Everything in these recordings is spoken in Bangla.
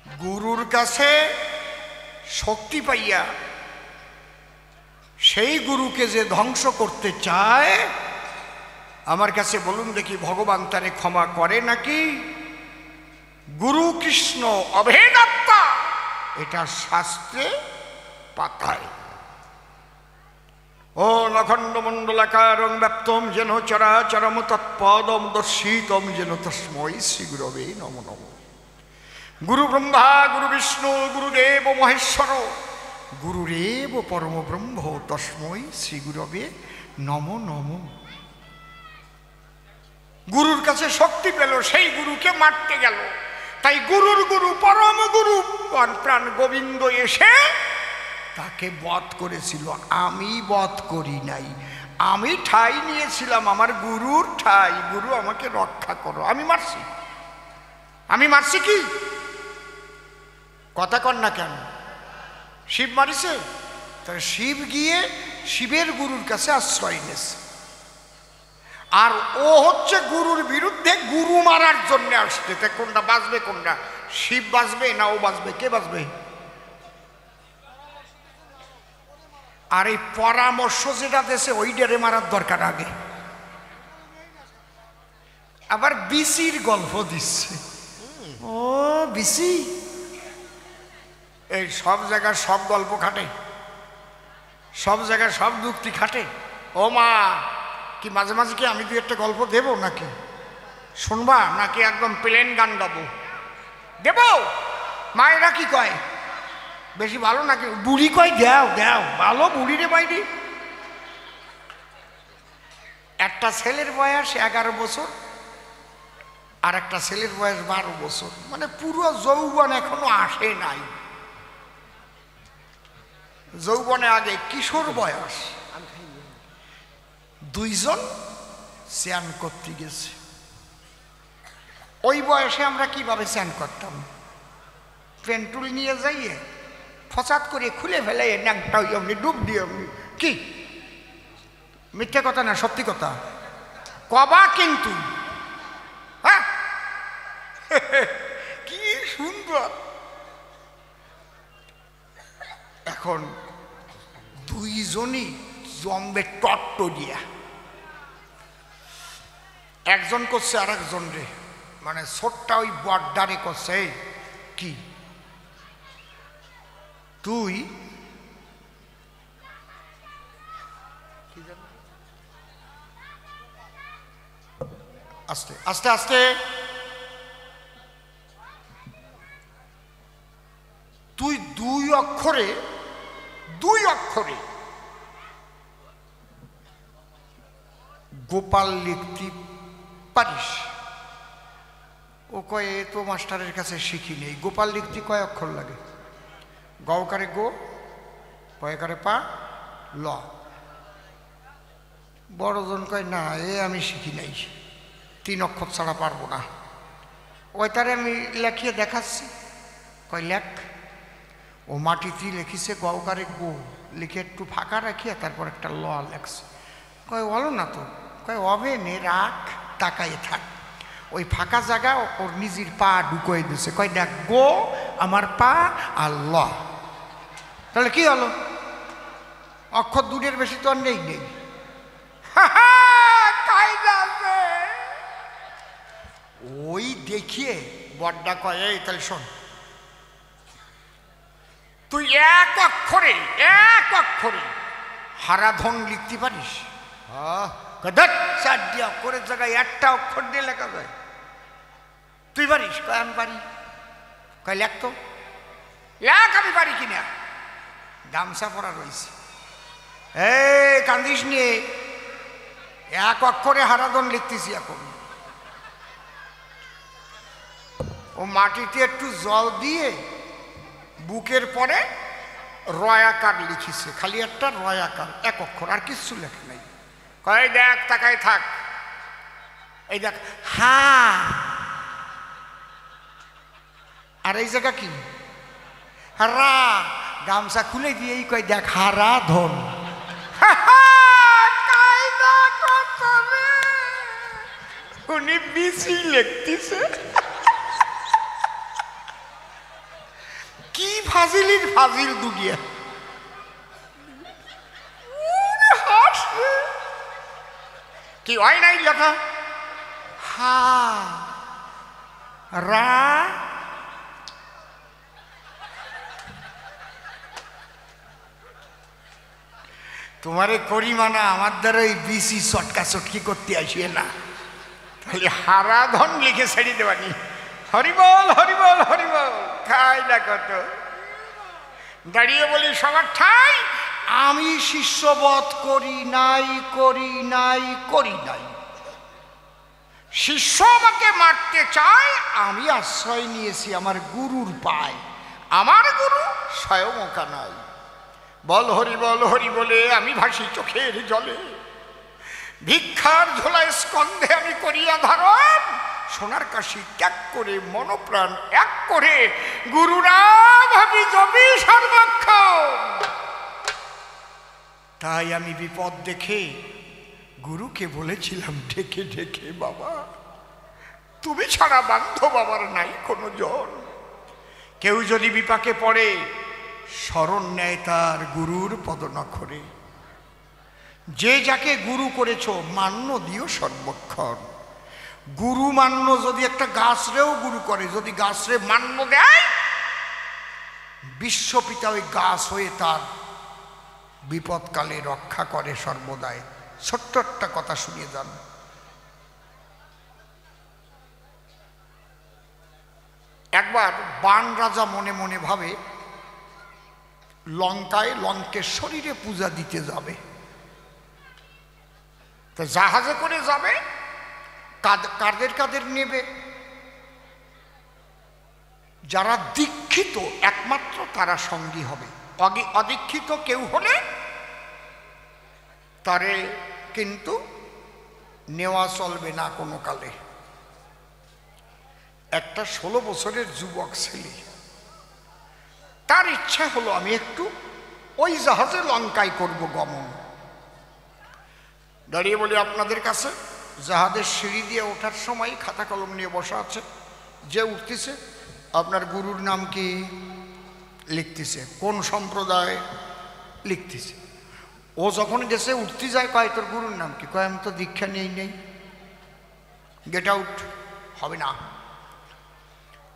গুরুর কাছে শক্তি পাইয়া সেই গুরুকে যে ধ্বংস করতে চায়, আমার কাছে বলুন দেখি ভগবান তারে ক্ষমা করে নাকি? গুরু কৃষ্ণ অভেদাত্মা, এটা শাস্ত্রে পাতায়। ও নখণ্ড মণ্ডলাকারং ব্যাপ্তম যেন চরাচরম তৎপদম দর্শিতম যেন তস্মৈ শ্রী গুরবে নমো নমঃ। গুরু ব্রহ্মা গুরু বিষ্ণু গুরুদেব মহেশ্বর গুরুরেব পরম ব্রহ্ম তস্মৈ শ্রী গুরবে নমো নমঃ। গুরুর কাছে শক্তি পেল, সেই গুরুকে মারতে গেল। তাই গুরুর গুরু পরম গুরু প্রাণ গোবিন্দ এসে তাকে বধ করেছিল। আমি বধ করি নাই, আমি ঠাই নিয়েছিলাম আমার গুরুর ঠাই। গুরু আমাকে রক্ষা করো, আমি মারছি। আমি মারছি কি? কথা কর না কেন? শিব মারিছে? তাহলে শিব গিয়ে শিবের গুরুর কাছে আশ্রয় নিয়েছে, আর ও হচ্ছে গুরুর বিরুদ্ধে গুরু মারার জন্য আসছে। তা কোনটা বাঁচবে? কোনটা? শিব বাঁচবে না ও বাঁচবে? কে বাঁচবে? আর এই পরামর্শ যেটা দেশে ওইটারে মারার দরকার আগে। আবার বিসির গল্প দিচ্ছে। ও বিসি এই সব জায়গায় সব গল্প খাটে, সব জায়গায় সব যুক্তি খাটে। ও মা, কি মাঝে মাঝে কি আমি 2-1টা গল্প দেব নাকি? শুনবা নাকি একদম প্লেন গান গাবো? দেব? মায়েরা কি কয়? বেশি ভালো নাকি? বুড়ি কয় দেও দেও, ভালো বুড়ি রে বাইরি। একটা ছেলের বয়স 11 বছর আর একটা ছেলের বয়স 12 বছর, মানে পুরো যৌবন এখনো আসে নাই। যৌবনে আগে কিশোর বয়স, দুইজন স্নান করতে গেছে। ওই বয়সে আমরা কিভাবে স্নান করতাম? পেন্টুল নিয়ে যাইয়ে ফসাদ করে খুলে ফেলে ন্যাংটা অমনি ডুব দিয়ে অমনি। কি মিথ্যে কথা না, সত্যি কথা কবা কিন্তু। হ্যাঁ কি সুন্দর। এখন দুইজনই জম্বে টট্টরিয়া, একজন করছে আর একজন রে, মানে ছোট্টা ওই বড্ডারে করছে। কি তুই আস্তে আস্তে আস্তে, তুই দুই অক্ষরে গোপাল লিখতে পারিস? ও কয় এ তো মাস্টারের কাছে শিখি নেই। গোপাল লিখতে কয় অক্ষর লাগে? গকারে গো, পয়কারে পা, ল। বড়জন কয় না, এ আমি শিখি নাই, 3 অক্ষর ছাড়া পারবো না। ওইটারে আমি লেখিয়ে দেখাচ্ছি। কয় লেখ। ও মাটিতে লিখিছে গকারে গো, লিখে একটু ফাঁকা রাখিয়া তারপর একটা ল লেখছে। কয় বলো না তো? কয় হবে নে, রাখ, তাকাইয়ে থাক। ওই ফাঁকা জায়গা ওর নিজের পা ঢুকোয় দিছে। কয় দেখ, গো আমার পা আর ল। তাহলে কি হলো? অক্ষর 2-এর বেশি তো আর নেই। ওই দেখিয়ে বড্ডা কয় এই তাহলে শোন, তুই এক অক্ষরে হারাধন লিখতে পারিস? 4টি অক্ষরের জায়গায় 1টা অক্ষর দিয়ে লেখা যায়। তুই পারিস? কয় আমি পারি। কয় লেখ তো। লেখ। আমি পারি কিনা? গামছা পরা রয়েছে। এই কান্দিস নিয়ে, 1 অক্ষরে হারাধন লিখতেছি এখন। ও মাটিতে একটু জল দিয়ে বুকের পরে রয়াকার লিখিছে, খালি একটা রয়াকার, 1 অক্ষর, আর কিচ্ছু লেখে নাই। কয় দেখ, তাকাই থাক, এই দেখ হা। আর এই জায়গা কি? রা। গামছা খুলে দিয়েই কয় দেখ হারাধন। উনি বিসি লিখতেছে। ফাজিলির ফাজিল দুনিয়া। কি হয় নাই লেখা? হা রা তোমারে করি মানা আমার দ্বারা ওই বিসি চটকা চটকি করতে আসিয়ে না, তাহলে হারাধন লিখে ছেড়ে দেবানি। হরিবল হরিবল হরিবল খাই না কত দাঁড়িয়ে বলি সবার ঠাই, আমি শিষ্যবধ করি নাই করি নাই করি নাই। শিষ্য আমাকে মারতে চায়, আমি আশ্রয় নিয়েছি আমার গুরুর পায়, আমার গুরু স্বয়ং ওকা নাই। বল হরি বলে আমি ভাসি চোখের জলে, ভিক্ষার ঝোলায় স্কন্ধে আমি করিয়া ধারণ, সোনার কাশি ত্যাগ করে মনপ্রাণ এক করে গুরুরা ভাবি জবি সর্বক্ষণ। তাই আমি বিপদ দেখে গুরুকে বলেছিলাম ঢেকে ঢেকে, বাবা তুমি ছাড়া বান্ধব আমার নাই কোনো জন। কেউ যদি বিপাকে পড়ে শরণ নেয় তার গুরুর পদনখরে। যে যাকে গুরু করেছ মান্য দিও সর্বক্ষণ। গুরু মান্য যদি একটা গাছরেও গুরু করে, যদি গাছরে মান্য দেয়, বিশ্বপিতা ওই গাছ হয়ে তার বিপদকালে রক্ষা করে সর্বদাই। ছোট্ট একটা কথা শুনিয়ে যান। একবার বান রাজা মনে মনে ভাবে লঙ্কায় লঙ্কেশ্বরীরে পূজা দিতে যাবে, তো জাহাজে করে যাবে, কাদের কাদের নেবে? যারা দীক্ষিত একমাত্র তারা সঙ্গী হবে, অদীক্ষিত কেউ হলে তারে কিন্তু নেওয়া চলবে না কোনো কালে। একটা 16 বছরের যুবক ছেলে, তার ইচ্ছা হলো আমি একটু ওই জাহাজে লঙ্কায় করব গমন। দাঁড়িয়ে বলি আপনাদের কাছে, জাহাজের সিঁড়ি দিয়ে ওঠার সময় খাতা কলম নিয়ে বসা আছে, যে উঠতেছে আপনার গুরুর নাম কি লিখতেছে, কোন সম্প্রদায় লিখতেছে। ও যখন গেছে উঠতে যায়, কয় তোর গুরুর নাম কি? কয় আমি তো দীক্ষা নেই। গেট আউট, হবে না।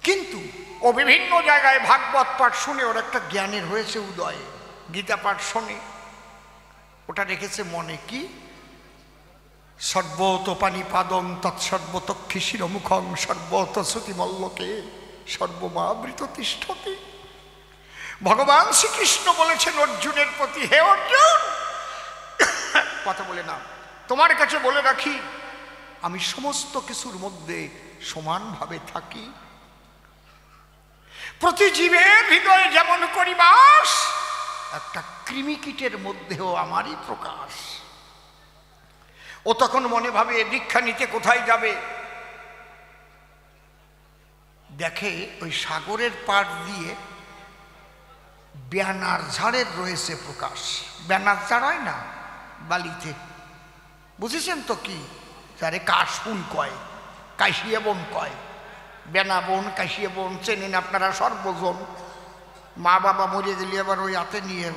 কিন্তু ও বিভিন্ন জায়গায় ভাগবত পাঠ শুনে ওর একটা জ্ঞানের হয়েছে উদয়, গীতা পাঠ শোনে, ওটা রেখেছে মনে। কি? সর্বত পানি পাদং তৎসর্বতক্ষী শিরমুখং সর্বত শ্রুতি মল্লকে সর্বমাবৃত তিষ্ঠতি। ভগবান শ্রীকৃষ্ণ বলেছেন অর্জুনের প্রতি, হে অর্জুন, কথা বলে না, তোমার কাছে বলে রাখি আমি সমস্ত কিছুর মধ্যে সমানভাবে থাকি। প্রতি জীবের হৃদয়ে যেমন করি বাস, একটা কৃমিকীটের মধ্যেও আমারই প্রকাশ। ও তখন মনে ভাবে দীক্ষা নিতে কোথায় যাবে, দেখে ওই সাগরের পাড় দিয়ে ব্যানার ঝাড়ের রয়েছে প্রকাশ। ব্যানার ঝাড় হয় না বালিতে, বুঝেছেন তো কি? যারে কাশফুল কয়, কাশিয়া বন কয়, বেনা বন কাশিয়া বন চেনেন আপনারা সর্বজন। মা বাবা মরে গেলে আবার ওই হাতে নিয়ে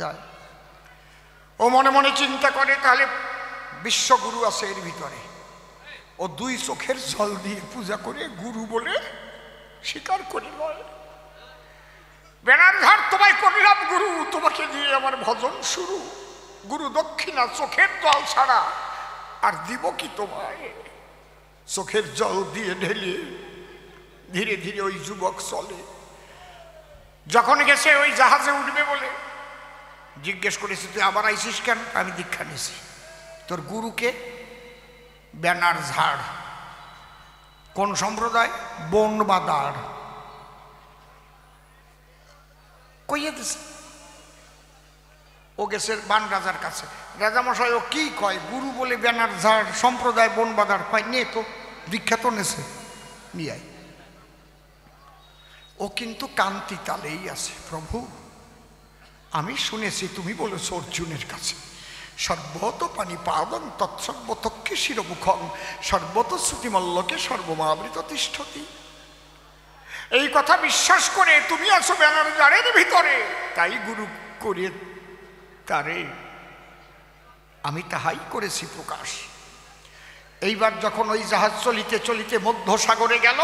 যায়। ও মনে মনে চিন্তা করে তাহলে বিশ্বগুরু আছে এর ভিতরে। ও 2 চোখের জল দিয়ে পূজা করে গুরু বলে স্বীকার করে নয়। বেনার ধার তোমায় করলাম গুরু, তোমাকে দিয়ে আমার ভজন শুরু। গুরু দক্ষিণা চোখের জল ছাড়া আর দিব কি তোমায়? চোখের জল দিয়ে ঢেলে ধীরে ধীরে ওই যুবক চলে। যখন গেছে ওই জাহাজে উঠবে বলে জিজ্ঞেস করেছে, তুই আবার আইসিস কেন? আমি দীক্ষা নিয়েছি। তোর গুরুকে? ব্যানার ঝাড়। কোন সম্প্রদায়? বন বা দাঁড়। কইয়ে দিছে। ও গেছে বান রাজার কাছে, রাজামশাই ও কি কয়? গুরু বলে ব্যানার ঝাড়, সম্প্রদায় বন বাঁধার। কয় নে তো, দীক্ষা তো নেছে, নিয়ে। ও কিন্তু কান্তি তালেই আছে, প্রভু আমি শুনেছি তুমি বলেছ অর্জুনের কাছে, সর্বত পানি পাদং তৎসর্বতক্ষী শিরমুখং সর্বত শ্রুতিমল্লকে সর্বমাবৃত তিষ্ঠতি। এই কথা বিশ্বাস করে তুমি আছো ব্যানার জারের ভিতরে, তাই গুরু করে তারে আমি তাহাই করেছি প্রকাশ। এইবার যখন ওই জাহাজ চলিতে চলিতে মধ্য সাগরে গেল,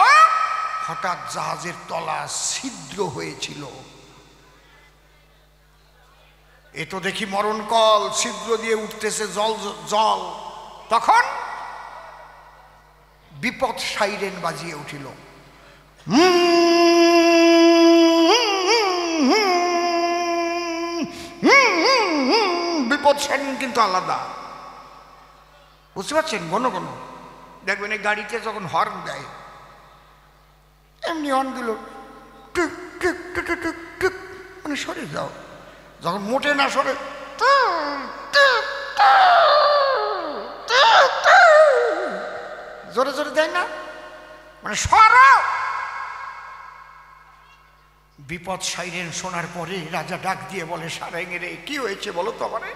হঠাৎ জাহাজের তলা ছিদ্র হয়েছিল। এ তো দেখি মরণকল, ছিদ্র দিয়ে উঠতেছে জল জল। তখন বিপদ সাইরেন বাজিয়ে উঠিল। বিপদ সাইরেন কিন্তু আলাদা, বুঝতে পারছেন? ঘন ঘন দেখবেন এই গাড়িতে যখন হর্ন দেয়, এমনি হর্ন দিল টুক টুক টুক টুক টুক, মানে সরে যাও। যখন মোটে না সরে, জোরে জোরে দেয় না, মানে সরাও। বিপদ সাইরেন শোনার পরে রাজা ডাক দিয়ে বলে, সারেঙ্গে রে কি হয়েছে বলো তো আমারে।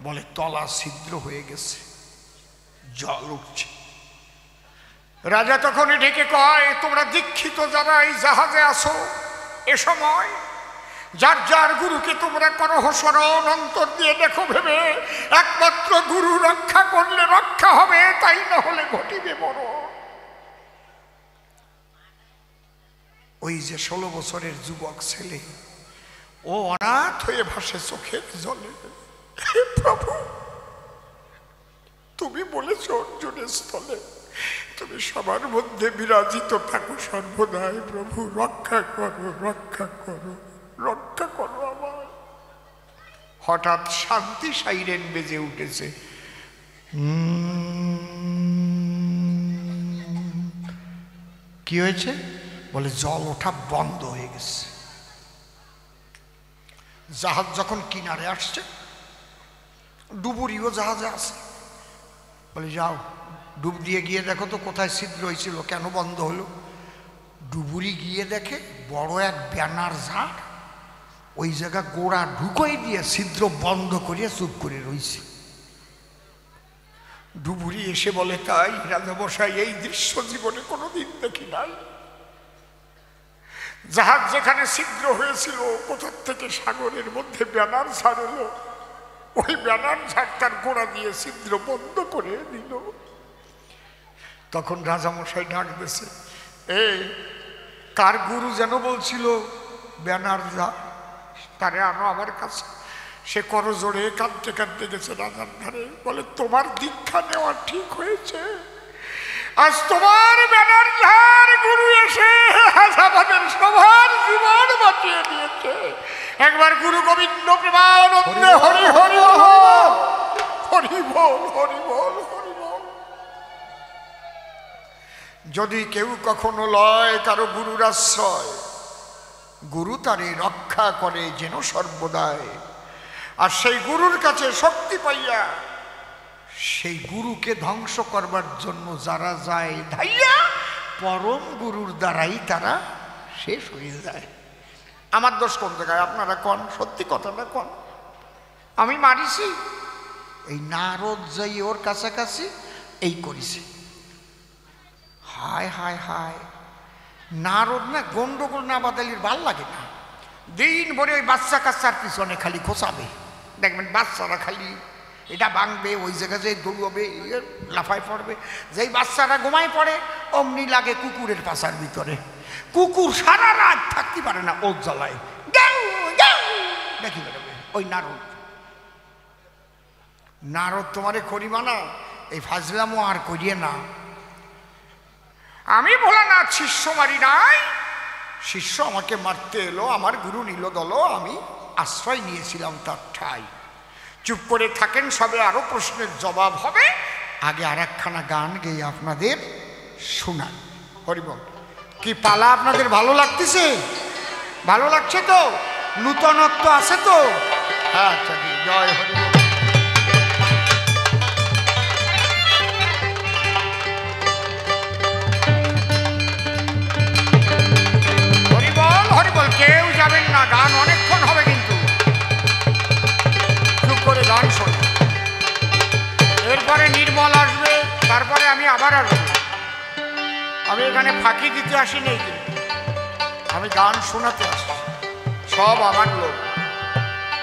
বলে তলা ছিদ্র হয়ে গেছে, জল উঠছে। রাজা তখন ডেকে কয়, তোমরা দীক্ষিত যারা এই জাহাজে আসো, এ সময় যার যার গুরুকে তোমরা করো স্মরণ, অন্তর দিয়ে দেখো ভেবে, একমাত্র গুরু রক্ষা করলে রক্ষা হবে, তাই না হলে ঘটিবে বড়। ওই যে 16 বছরের যুবক ছেলে, ও অনাথ হয়ে ভাসে চোখের জলে। প্রভু তুমি বলেছ অর্জুনের স্থলে তুমি সবার মধ্যে বিরাজিত থাকো সর্বদাই। প্রভু রক্ষা করো, রক্ষা করো, রক্ষা করো আমার। হঠাৎ শান্তি সাইরেন বেজে উঠেছে। কি হয়েছে? বলে জল ওঠা বন্ধ হয়ে গেছে। জাহাজ যখন কিনারে আসছে, ডুবুরিও জাহাজে আছে। বলে যাও ডুব দিয়ে গিয়ে দেখো তো কোথায় ছিদ্র হয়েছিল, কেন বন্ধ হলো। ডুবুরি গিয়ে দেখে বড় এক ব্যানার ঝাড়, ওই জায়গা গোড়া ঢুকোই দিয়ে ছিদ্র বন্ধ করিয়া চুপ করে রয়েছে। ডুবুরি এসে বলে, তাই রাজামশাই, এই দৃশ্য জীবনে কোনোদিন দেখি নাই। জাহাজ যেখানে ছিদ্র হয়েছিল, কোথার থেকে সাগরের মধ্যে ব্যানার ঝাড় এলো, ওই ব্যানার ঝাড় তার গোড়া দিয়ে ছিদ্র বন্ধ করে দিল। তখন রাজামশাই ডাক দিয়েছে, এই কার গুরু যেন বলছিল ব্যানার ঝাড়, তারে আনো আমার কাছে। সে করজোড়ে কাঁদতে কাঁদতে গেছে রাজার ধারে। বলে, তোমার দীক্ষা নেওয়া ঠিক হয়েছে, আজ তোমার ব্যানার ঝাড় গুরু এসে আমাদের সবার জীবন বাঁচিয়ে দিয়েছে। একবার গুরু গোবিন্দ প্রেমানন্দে হরি হরি বল, হরি বল, হরি বল, হরি বল। যদি কেউ কখনো লয় কারো গুরুর আশ্রয়, গুরু তারে রক্ষা করে যেন সর্বদাই। আর সেই গুরুর কাছে শক্তি পাইয়া সেই গুরুকে ধ্বংস করবার জন্য যারা যায় ধাইয়া, পরম গুরুর দ্বারাই তারা শেষ হয়ে যায়। আমার দোষ কোন জায়গায় আপনারা কন, সত্যি কথাটা কন। আমি মারিছি, এই নারদ যাই ওর কাছাকাছি এই করেছে। হায় হায় হায়, নারদ না গন্ডগোল না বাদালির ভাল লাগে না। দিন ভরে ওই বাচ্চা কাচ্চার পিছনে খালি খোঁচাবে, দেখবেন বাচ্চারা খালি এটা ভাঙবে, ওই জায়গায় যে দৌড়বে, লাফায় পড়বে। যেই বাচ্চারা ঘুমায় পড়ে, অমনি লাগে কুকুরের পাশার ভিতরে। কুকুর সারা রাত থাকতে পারে না, ওর জ্বালায় দেখি বেরোবে। ওই নারদ, নারদ তোমারে করিবা না, এই ফাজলামো আর করিয়ে না। আমি ভোলানাথ শিষ্য মারি নাই, শিষ্য আমাকে মারতে এলো, আমার গুরু নিল দল, আমি আশ্রয় নিয়েছিলাম তার ঠাই। চুপ করে থাকেন, সবে আরো প্রশ্নের জবাব হবে। আগে আর একখানা গান গেয়ে আপনাদের শোনান। হরিবল। কি পালা আপনাদের ভালো লাগতেছে? ভালো লাগছে তো? নূতনত্ব আছে তো? হ্যাঁ, আচ্ছা, জয় হরিবল। হরিবল হরিবল, কেউ যাবেন না, গান অনেকক্ষণ হবে কিন্তু চুপ করে গান শোনো। এরপরে নির্মল আসবে, তারপরে আমি আবার আসবো। আমি এখানে ফাঁকি দিতে আসি নেই কিন্তু আমি গান শোনাতে আসছি, সব আমার লোক।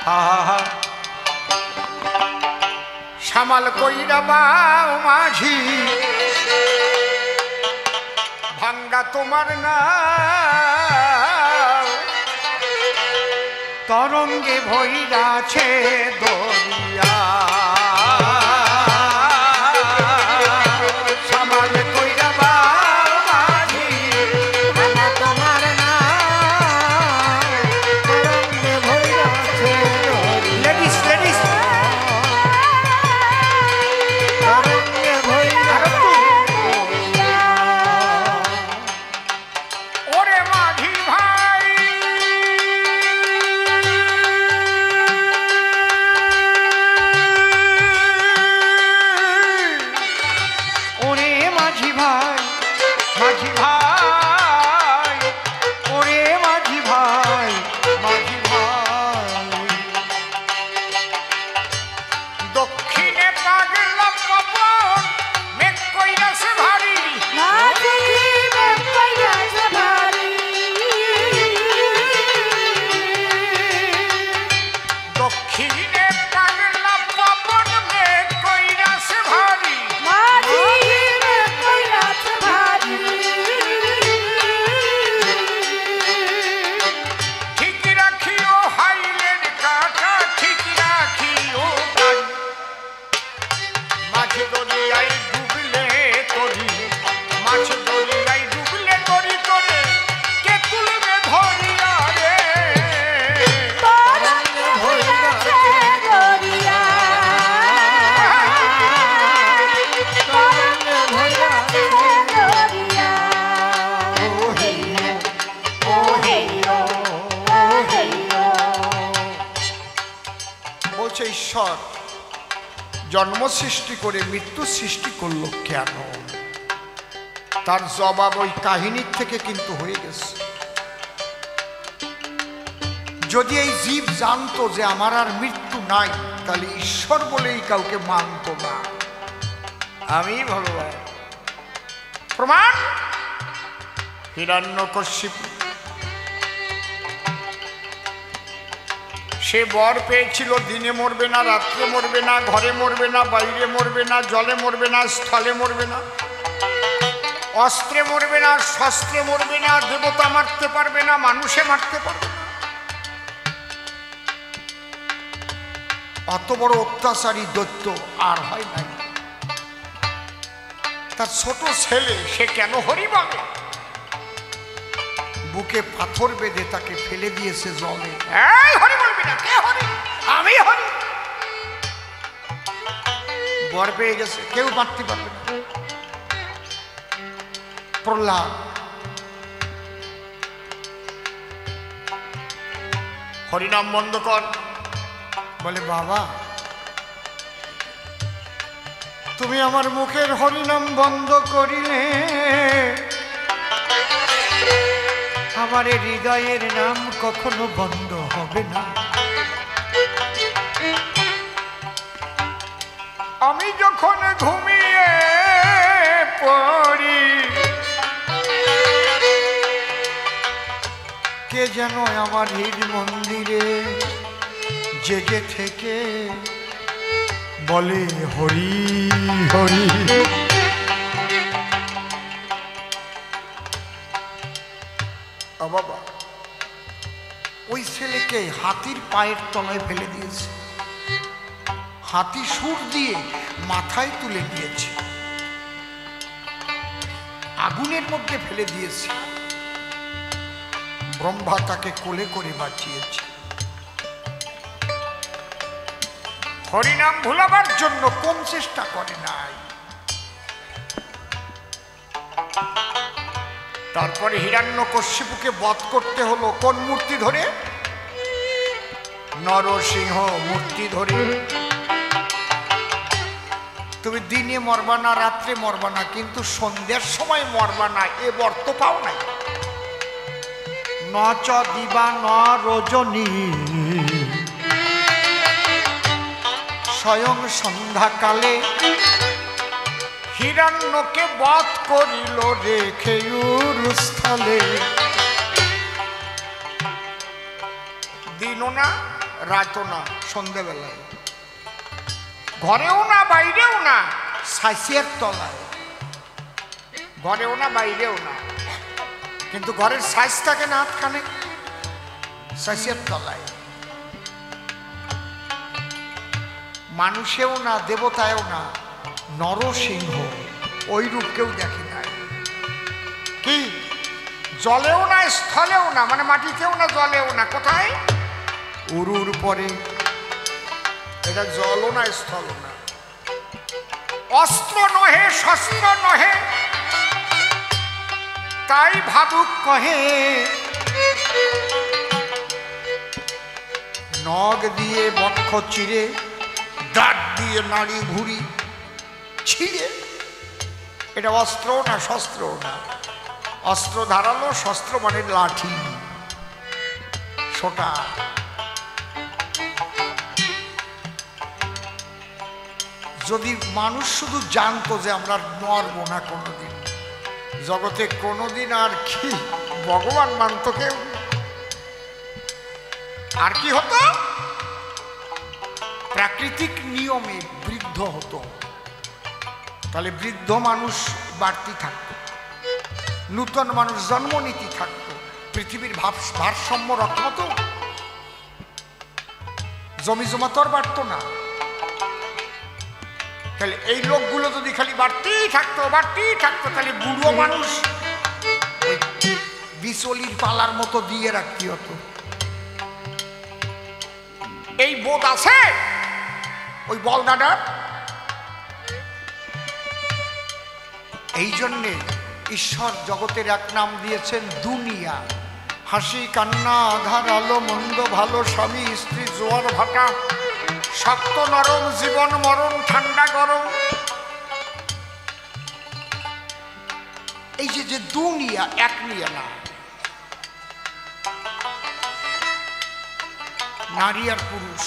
হা হা হা। সামাল কইরা বাও মাঝি, ভাঙ্গা তোমার না তরঙ্গে ভইরাছে দরিয়া। সামাল কইরা বাও মাঝি, ভাঙ্গা তোমার না তরঙ্গে ভইরাছে দরিয়া। লেডিস লেডিস তরঙ্গে ভইরাছে দরিয়া। ওরে মাঝি ভাই, ওরে মাঝি ভাই, মাঝি ভাই, ওরে মাঝি ভাই, মাঝি ভাই। দক্ষিণে পাগলা পবন মেঘ কইরাছে ভারী, দক্ষিণে পাগলা পবন মেঘ কইরাছে ভারী। ঠিক রাখিও হাইলের কাটা, ঠিক রাখিও গাড়ি। মাঝে দরিয়ায় ডুবলে তরি, মাঝে দরিয়ায় ডুবলে তরি করে কে তুলবে ধরিয়া রে। বলছে ঈশ্বর জন্ম সৃষ্টি করে মৃত্যু সৃষ্টি করলো কেন? তার জবাব ওই কাহিনীর থেকে কিন্তু হয়ে গেছে। যদি এই জীব জানতো যে আমার আর মৃত্যু নাই, তাহলে ঈশ্বর বলেই কাউকে মানত না। আমি ভগবান। প্রমাণ হিরণ্যকশিপু, সে বর পেয়েছিল দিনে মরবে না, রাত্রে মরবে না, ঘরে মরবে না, বাইরে মরবে না, জলে মরবে না, স্থলে মরবে না, অস্ত্রে মরবে না, শস্ত্রে মরবে না, দেবতা মারতে পারবে না, মানুষে মারতে পারবে না। অত বড় অত্যাচারী দৈত্য আর হয় নাই। তার ছোট ছেলে সে কেন হরি বলে? বুকে পাথর বেঁধে তাকে ফেলে দিয়েছে জলে। হরি বলবি না, কে হরি? আমি হরি। বর পেয়ে গেছে, কেউ মারতে পারবে না। প্রহ্লাদ হরিনাম বন্ধ কর বলে, বাবা তুমি আমার মুখের হরিনাম বন্ধ করিলে আমার হৃদয়ের নাম কখনো বন্ধ হবে না। আমি যখন ঘুমিয়ে পড়ি কে যেন আমার হৃদ মন্দিরে জেগে থেকে বলে হরি হরি। বাবা ওই ছেলেকে হাতির পায়ের তলায় ফেলে দিয়েছে, হাতি সুর দিয়ে মাথায় তুলে দিয়েছে, আগুনের মধ্যে ফেলে দিয়েছে, ব্রহ্মা তাকে কোলে করে বাঁচিয়েছে। হরিনাম ভুলাবার জন্য কোন চেষ্টা করে নাই। তারপরে হিরণ্যকশিপুকে বধ করতে হলো কোন মূর্তি ধরে? নরসিংহ মূর্তি ধরে। তুমি দিনে মরবা না, রাত্রে মরবা না, কিন্তু সন্ধ্যার সময় মরবা না, এ বর্ত পাও নাই। নচ দিবা ন রজনী স্বয়ং সন্ধ্যাকালে হিরণ্যকে বধ করিল রেখে স্থলে। দিনও না রাতও না, সন্ধ্যেবেলায়, ঘরেও না বাইরেও না, সাইসের তলায়, ঘরেও না বাইরেও না, কিন্তু ঘরের সাইজ থাকে না হাতখানে, সাইসের তলায়। মানুষেও না, দেবতায়ও না, নরসিংহ ওই রূপ কেউ দেখে নাই। কি জলেও না স্থলেও না, মানে মাটিতেও না জলেও না, কোথায়? উরুর পরে। এটা জলও না স্থলও না, অস্ত্র নহে শস্ত্র নহে, তাই ভাবুক কহে নখ দিয়ে বক্ষ চিরে, দাঁত দিয়ে নাড়ি ঘুরি ছিঁড়ে। এটা অস্ত্র না শস্ত্র না, অস্ত্র ধারালো, শস্ত্র মানে লাঠি সোটা। যদি মানুষ শুধু জানতো যে আমরা মরবো না কোনোদিন, জগতে কোনোদিন আর কি ভগবান মানত কেউ, আর কি হতো? প্রাকৃতিক নিয়মে বৃদ্ধ হতো, তাহলে বৃদ্ধ মানুষ বাড়তি থাকতো, নূতন মানুষ জন্মনীতি থাকতো, পৃথিবীর ভারসাম্য রক্ষা হতো, জমি জমা তো আর বাড়তো না। তাহলে এই লোকগুলো যদি খালি বাড়তেই থাকতো তাহলে বুড়ো মানুষ বিচলির পালার মতো দিয়ে রাখতে হতো। এই বোধ আছে ওই বলদাডার। এই জন্যে ঈশ্বর জগতের এক নাম দিয়েছেন দুনিয়া। হাসি কান্না আধার আলো মন্দ ভালো, স্বামী স্ত্রী জোয়ার ভাটা, শক্ত নরম জীবন মরণ ঠান্ডা গরম। এই যে দুনিয়া, এক নিয়ে না, নারী আর পুরুষ,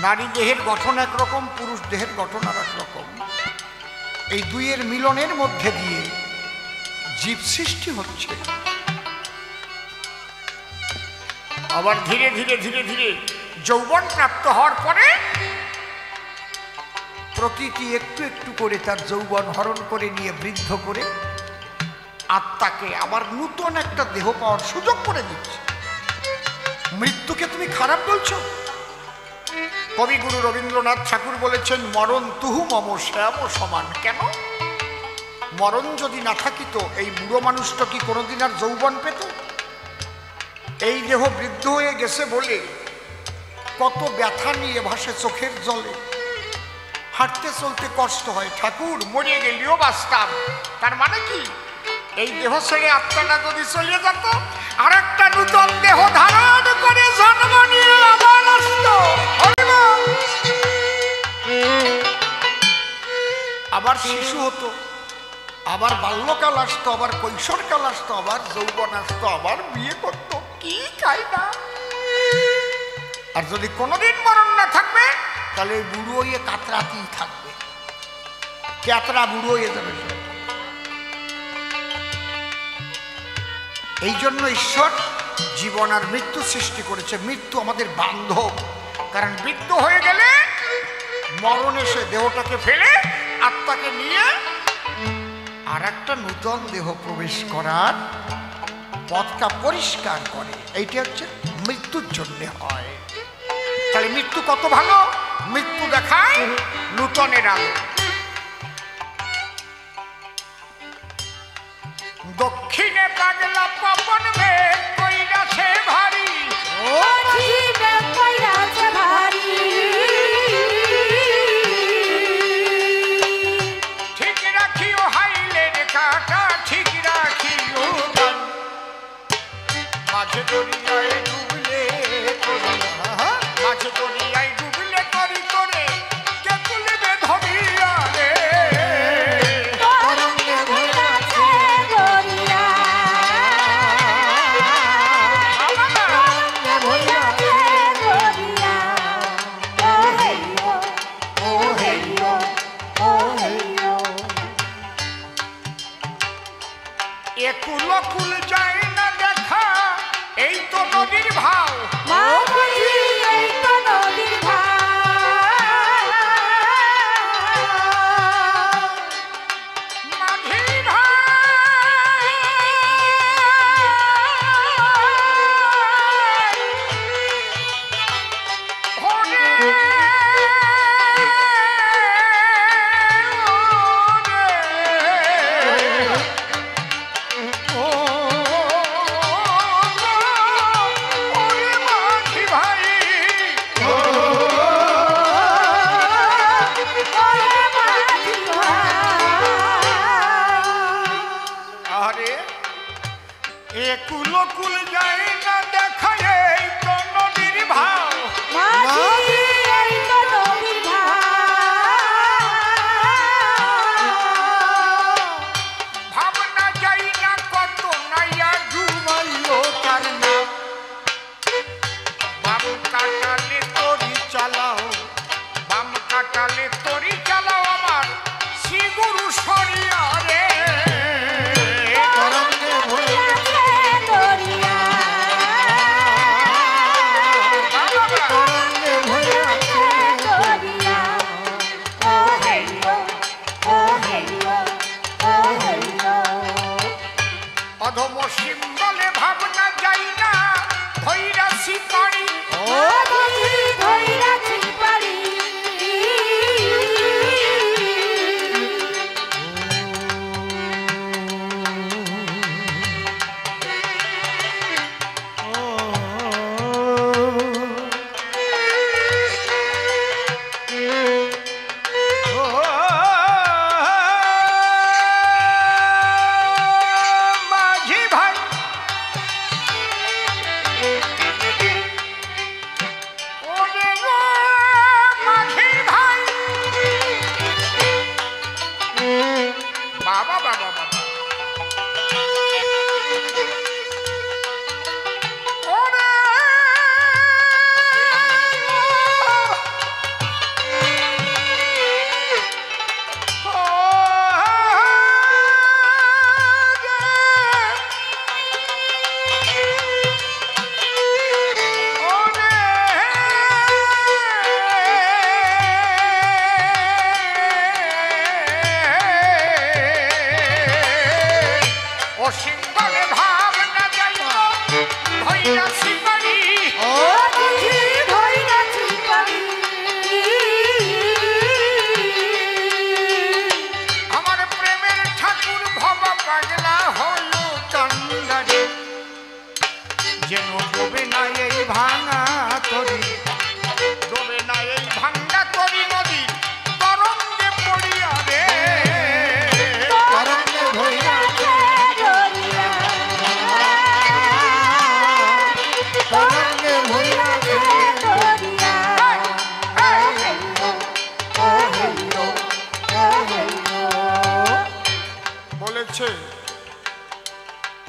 নারী দেহের গঠন একরকম, পুরুষ দেহের গঠন আর একরকম। এই দুইয়ের মিলনের মধ্যে দিয়ে জীব সৃষ্টি হচ্ছে। আবার ধীরে ধীরে ধীরে ধীরে যৌবন প্রাপ্ত হওয়ার পরে প্রকৃতি একটু একটু করে তার যৌবন হরণ করে নিয়ে বৃদ্ধ করে আত্মাকে আবার নূতন একটা দেহ পাওয়ার সুযোগ করে দিচ্ছে। মৃত্যুকে তুমি খারাপ বলছো? কবিগুরু রবীন্দ্রনাথ ঠাকুর বলেছেন, মরণ তুহু মম শ্যাম সমান। কেন? মরণ যদি না থাকিত এই বুড়ো মানুষটা কি কোনোদিন আর যৌবন পেত? এই দেহ বৃদ্ধ হয়ে গেছে বলে কত ব্যথা নিয়ে ভাসে চোখের জলে, হাঁটতে চলতে কষ্ট হয়। ঠাকুর মরে গেলেও বাঁচতাম, তার মানে কি? এই দেহ ছেড়ে আত্মাটা যদি চলে যেত, আর একটা নূতন দেহ ধারণ করে জন্ম নিয়ে আবার আসতো, আবার শিশু হতো, আবার বাল্যকাল আসতো, আবার কৈশোরকাল আসতো, আবার যৌবন আসতো, আবার বিয়ে করতো। কি খাই না! আর যদি কোনোদিন মরণ না থাকবে তাহলে বুড়ো হয়ে কাতরাতেই থাকবে, ক্যাতরা বুড়ো হয়ে যাবে। এই জন্য ঈশ্বর জীবন আর মৃত্যু সৃষ্টি করেছে। মৃত্যু আমাদের বান্ধব, কারণ বৃদ্ধ হয়ে গেলে মরণ এসে দেহটাকে ফেলে আত্মাকে নিয়ে আর একটা নূতন দেহ প্রবেশ করার পথটা পরিষ্কার করে। এইটা হচ্ছে মৃত্যুর জন্য হয়। তাহলে মৃত্যু কত ভালো! মৃত্যু দেখায় নূতনের আলো। দক্ষিণে পাগলা পবন মেঘ কইরাছে ভারী, ঠিক রাখিও হাইলের কাটা, ঠিক রাখিও গান, মাঝে দরিয়ায় ডুবলে করি, মাঝে দরিয়ায় ডুবলে করি করে কে তুলবে ধরিয়া রে। একুল কুল যায় না দেখা, এই তো নদীর ভাও। কুলকুল যায় না দেখায় এই তো নদীর ভাও ভাবনা যাই না কত নাইয়া ডুবাইল তার না বাম কাটালে তরি চালাও বাম কাটালে তরি চালাও আমার শ্রী গুরু সরিয়া রে অধম সিম্বলে ভাবনা যাই না ভৈরাসি পারি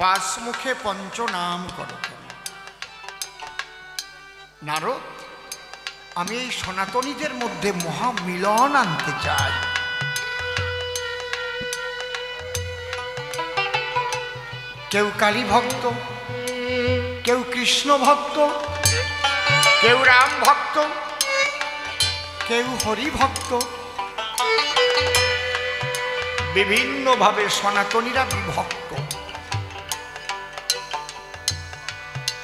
পাঁচ মুখে পঞ্চনাম করো নারদ আমি এই সনাতনীদের মধ্যে মহামিলন আনতে চাই কেউ কালী ভক্ত কেউ কৃষ্ণ ভক্ত কেউ রাম ভক্ত কেউ হরি ভক্ত বিভিন্নভাবে সনাতনীরা বিভক্ত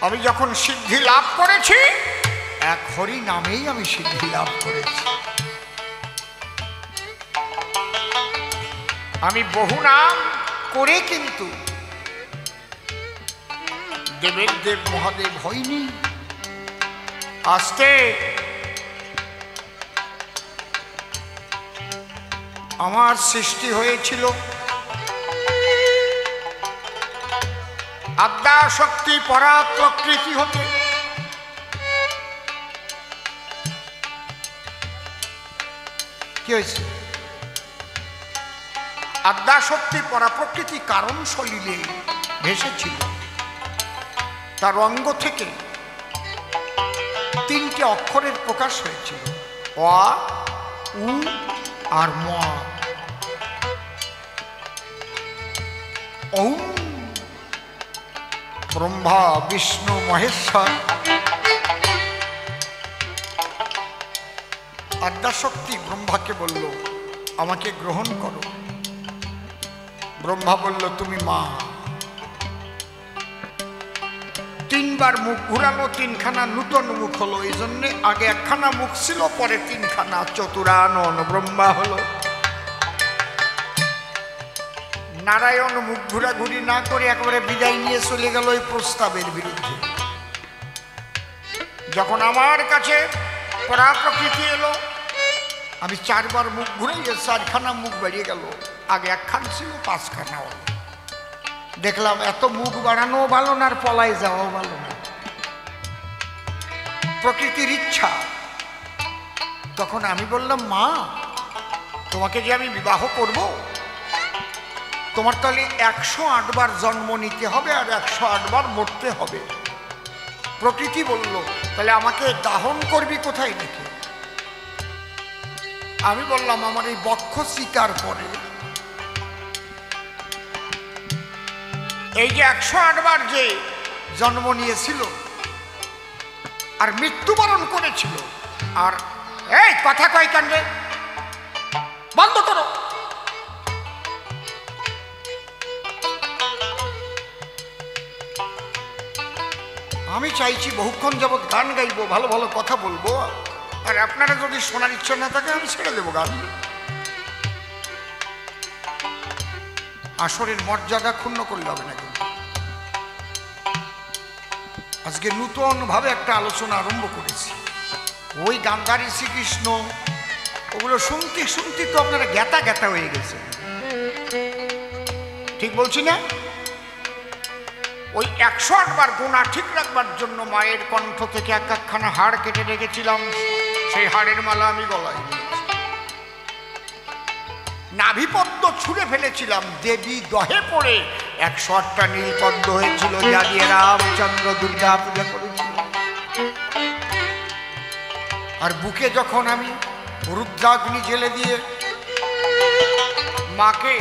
আমি যখন সিদ্ধি লাভ করেছি এক হরি নামেই আমি সিদ্ধি লাভ করেছি আমি বহু নাম করে কিন্তু দেবের দেব মহাদেব হইনি আস্তে আমার সৃষ্টি হয়েছিল আদ্যা শক্তি পরা প্রকৃতি হতে কি হয়েছে আদ্যা শক্তি পরা প্রকৃতি কারণ সলিলে ভেসেছিল তার অঙ্গ থেকে তিনটি অক্ষরের প্রকাশ হয়েছিল অ উ আর ম ওম ব্রহ্মা বিষ্ণু মহেশ্বর আদ্যাশক্তি ব্রহ্মাকে বলল আমাকে গ্রহণ করো ব্রহ্মা বলল তুমি মা তিনবার মুখ ঘুরানো তিনখানা নূতন মুখ হলো এই জন্যে আগে একখানা মুখ ছিল পরে তিনখানা চতুরানন ব্রহ্মা হলো নারায়ণ মুখ ঘুরাঘুরি না করে একেবারে বিদায় নিয়ে চলে গেল ওই প্রস্তাবের বিরুদ্ধে যখন আমার কাছে পরা প্রকৃতি এলো আমি চারবার মুখ ঘুরে চারখানা মুখ বেরিয়ে গেল আগে একখান ছিল পাঁচখানা হলো দেখলাম এত মুখ বাড়ানো ভালো না, আর পলায় যাওয়াও ভালো না, প্রকৃতির ইচ্ছা। তখন আমি বললাম, মা তোমাকে যে আমি বিবাহ করব, তোমার তাহলে 108 বার জন্ম নিতে হবে আর 108 বার মরতে হবে। প্রকৃতি বলল, তাহলে আমাকে দাহন করবি কোথায় নাকি? আমি বললাম, আমার এই বক্ষ চিতার পরে এই যে 108 বার যে জন্ম নিয়েছিল আর মৃত্যুবরণ করেছিল, আর এই কথা কয় কাণ্ডে বন্ধ করো। আমি চাইছি বহুক্ষণ যাবৎ গান গাইবো, ভালো ভালো কথা বলবো, আর আপনারা যদি শোনার ইচ্ছা না থাকে আমি ছেড়ে দেবো গান। আসরের মর্যাদা ক্ষুণ্ণ করলে হবে না। কিন্তু আজকে নূতন ভাবে একটা আলোচনা আরম্ভ করেছি। ওই গান্ধারী শ্রীকৃষ্ণ ওগুলো শুনতে শুনতে তো আপনারা জ্ঞাতা জ্ঞাতা হয়ে গেছে, ঠিক বলছি না? ওই 108 বার গুণা ঠিক রাখবার জন্য মায়ের কণ্ঠ থেকে এক একখানা হাড় কেটে রেখেছিলাম, সেই হাড়ের মালা আমি গলায় দিয়েছি। নাভিপদ্ম ছুঁড়ে ফেলেছিলাম, দেবী দহে পড়ে 108টা নীলপদ্ম হয়েছিল, যা দিয়ে রামচন্দ্র দুর্গা পূজা করেছিল। আর বুকে যখন আমি রুদ্রাগ্নি জেলে দিয়ে মাকে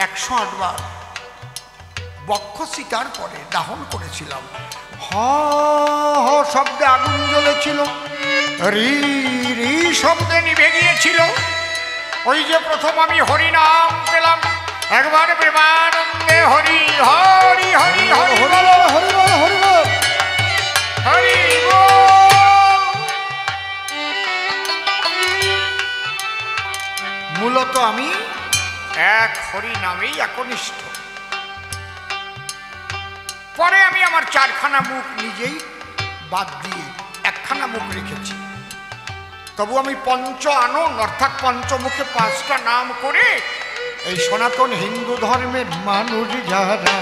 108 বার বক্ষ চিতার পরে দাহন করেছিলাম, হ হ শব্দে আগুন জ্বলেছিল, রি রি শব্দে নিভে গিয়েছিল। ওই যে প্রথম আমি হরি নাম পেলাম, একবার প্রেমানন্দে হরি হরি হরি হরি হরি হরি হরি হরি। মূলত আমি এক হরি নামেই একনিষ্ঠ। পরে আমি আমার 4খানা মুখ নিজেই বাদ দিয়ে 1খানা মুখ রেখেছি। তবু আমি পঞ্চ আনন অর্থাৎ পঞ্চমুখে 5টা নাম করে এই সনাতন হিন্দু ধর্মের মানুষ যারা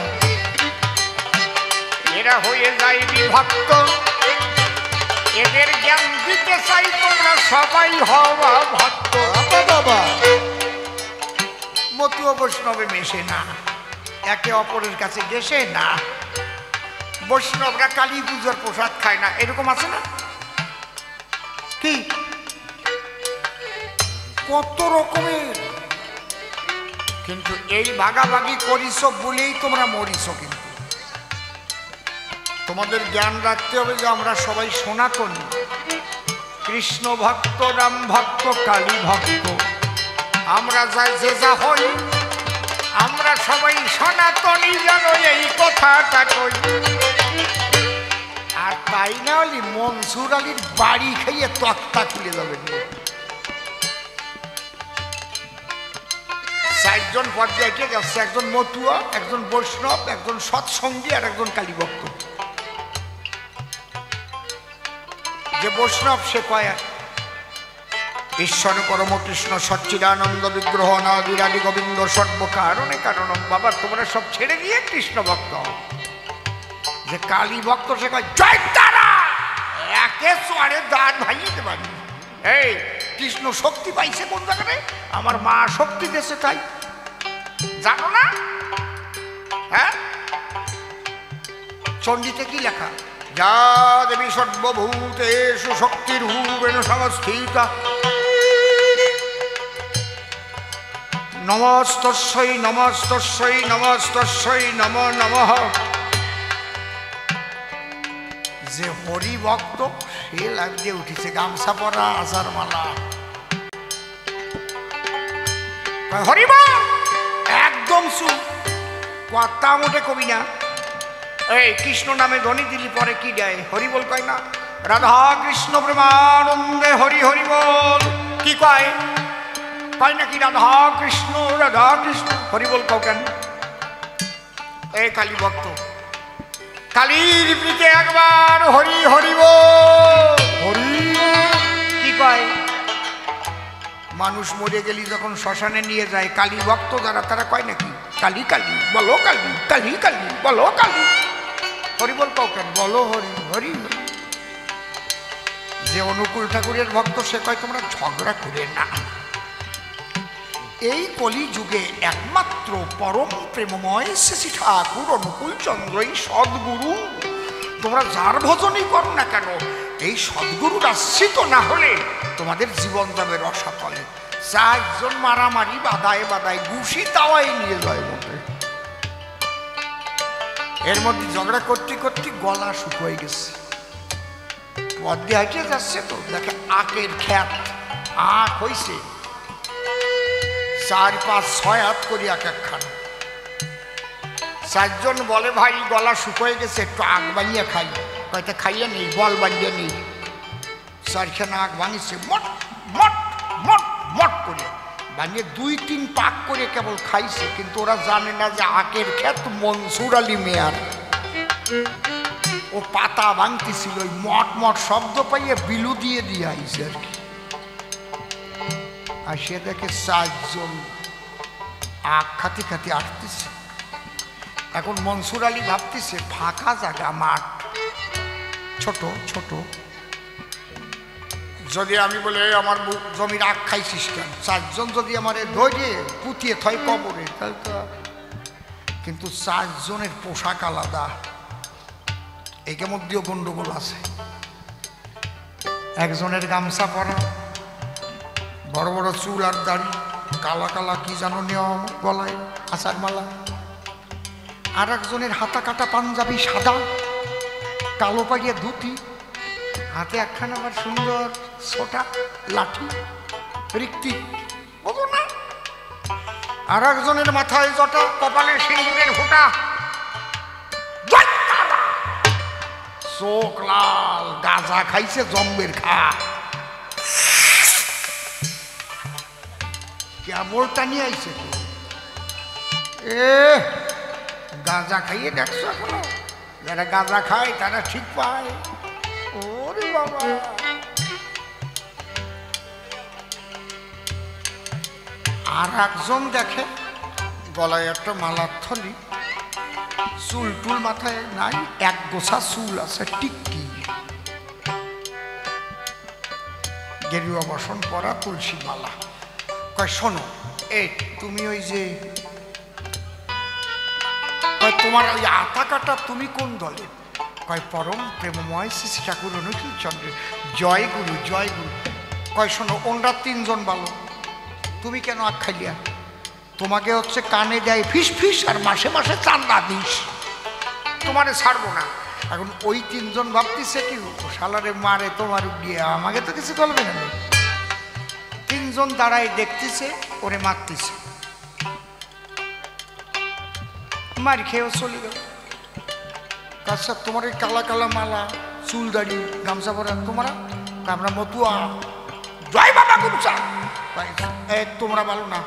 এরা হয়ে যায় বিভক্ত, এদের জ্ঞান দিতে চাই তোমরা সবাই হওয়া ভক্ত। বাবা মতুয়া বৈষ্ণবে মেশে না, একে অপরের কাছে গেছে না, বৈষ্ণবরা কালী পুজোর প্রসাদ খায় না, এরকম আছে না? কি কত রকমের, কিন্তু এই ভাগাভাগি করিস বলেই তোমরা মরিস। কিন্তু তোমাদের জ্ঞান রাখতে হবে যে আমরা সবাই সনাতনী, কৃষ্ণ ভক্ত, রাম ভক্ত, কালী ভক্ত। আমরা যে যা হই আমরা সবাই সনাতনী, জানো এই কথাটা কই। আর তাই না হলে মনসুর আলীর বাড়ি খাইয়ে তক্তা খুলে যাবেন। 4জন পর্যায়ে যাচ্ছে, একজন মতুয়া, একজন বৈষ্ণব, একজন সৎসঙ্গী আর একজন কালী ভক্ত। যে বৈষ্ণব সে কয় ঈশ্বর পরম কৃষ্ণ সচ্চিদানন্দ বিগ্রহ নাদিরাদি গোবিন্দ সর্ব কারণে কারণ। বাবা তোমরা সব ছেড়ে দিয়ে কৃষ্ণ ভক্ত। যে কালী ভক্ত সে কয় জয় তারা, একে সোয়ারে দাঁত ভাঙিয়ে দিতে পারি। এই কৃষ্ণ শক্তি পাইছে কোন জায়গায়? আমার মা শক্তি দিয়েছে, তাই জানো না? হ্যাঁ, চণ্ডীতে কি লেখা? যা দেবী সর্বভূতেষু শক্তিরূপেণ সংস্থিতা নমস্তস্যৈ নমস্তস্যৈ নমস্তস্যৈ নমো নমঃ। যে হরি ভক্ত সে লাগিয়ে উঠেছে, গামছা পরা, আচার মালা, হরি বল একদম চুপ, কথা মোটে কবি না। এই কৃষ্ণ নামে ধ্বনি দিলি পরে কি দেয়? হরি বল কয় না? রাধা কৃষ্ণ প্রেমানন্দে হরি হরি বল কি কয়? কয় নাকি রাধা কৃষ্ণ হরি বল কও কেন? এই কালী ভক্ত কালীর প্রীতে একবার হরি হরি বল হরি কি কয়? মানুষ মরে গেলি যখন শ্মশানে নিয়ে যায় কালী ভক্ত যারা, তারা কয় নাকি কালী কালী বলো কালী, কালী কালী বলো কালী। হরি বল কাউ কেন, বলো হরি হরি। যে অনুকূল ঠাকুরের ভক্ত সে কয় তোমরা ঝগড়া করে না। এই কলি যুগে একমাত্র পরম প্রেমময় শ্রী ঠাকুর অনুকূল চন্দ্রই সদ্গুরু। তোমরা যার ভজনই করো না কেন, এই সদ্গুরুর আশ্রিত না হলে তোমাদের জীবন যাবে রসাতলে। চারজন মারামারি বাদায় বাদায় ঘুষি তাওয়াই নিয়ে যায় বটে। এর মধ্যে ঝগড়া করতে করতে গলা শুকিয়ে গেছে। পথ দিয়ে হাঁটিয়ে যাচ্ছে তো দেখে আখের খ্যাত, আখ হইছে 4, 5, 6 হাত করি এক একখান। চারজন বলে ভাই গলা শুকিয়ে গেছে, একটু আখ বানিয়ে খাই। কয়টা খাইয়ে নেই, বল বানিয়ে নেই। 4খানা আখ ভাঙিছে, মট মট মট মট করে ভাঙিয়ে 2-3 পাক করে কেবল খাইছে। কিন্তু ওরা জানে না যে আখের খ্যাত মনসুর আলী মেয়ার। ও পাতা ভাঙতেছিল, ওই মট মট শব্দ পাইয়ে বিলু দিয়ে দিয়ে আইছে আর কি। আর সে দেখে 4জন আখ খাতে খাতে আসতেছে। এখন মনসুর আলী ভাবতেছে ফাঁকা জায়গা, মাঠ ছোট ছোট, যদি আমি বলে আমার জমির আখ খাইছিস কেন, 4জন যদি আমার ধরে পুঁতিয়ে থয় কবরে, তাহলে তো। কিন্তু 4জনের পোশাক আলাদা, এর মধ্যেও গন্ডগোল আছে। একজনের গামছা পরা, বড় বড় চুল আর দাড়ি, কালা কালা কি জানো নিয়ম, গলায় আচার মালা। আর একজনের হাতা কাটা পাঞ্জাবি সাদা, কালো পাড়িয়া ধুতি, হাতে একখানা আবার সুন্দর ছোটা লাঠি রিক্তি, বুঝো না। আর একজনের মাথায় জটা, কপালে সিঁদুরের ফোঁটা, চোখ লাল, গাঁজা খাইছে জম্বের খা। কেবল টানিয়ে আইছে তো। গাঁজা খাইয়ে দেখছো এখনো? যারা গাঁজা খায় তারা ঠিক পায়। ওরে বাবা, আর একজন দেখে গলায় একটা মালার থলি, চুল টুল মাথায় নাই, এক গোছা চুল আছে, টিক্কি, গেরুয়া বসন পরা, তুলসী মালা। কয় শোনো, এই তুমি ওই যে তোমার ওই আতা কাটা তুমি কোন দলে? কয় পরম প্রেমময় শ্রী ঠাকুর অনুকূল চন্দ্রের। জয় গুরু জয় গুরু। কয় শোনো, ওনরা 3জন ভালো, তুমি কেন আখ খাইলিয়া? তোমাকে হচ্ছে কানে দেয় ফিস ফিস, আর মাসে মাসে চান্দা দিস, তোমারে ছাড়বো না। এখন ওই 3জন ভাবতেছে কি শালারে মারে তোমার গিয়ে, আমাকে তো কিছু বলবে না। 3জন দাঁড়ায় দেখতেছে, ওরে মারতেছে, মার খেয়েও চলে গেল। আচ্ছা তোমার এই কালা কালা মালা, চুল দাড়ি, গামছা পরা তোমরা? আমরা মতুয়া। জয় বাবা গুরুচা। তোমরা ভালো না,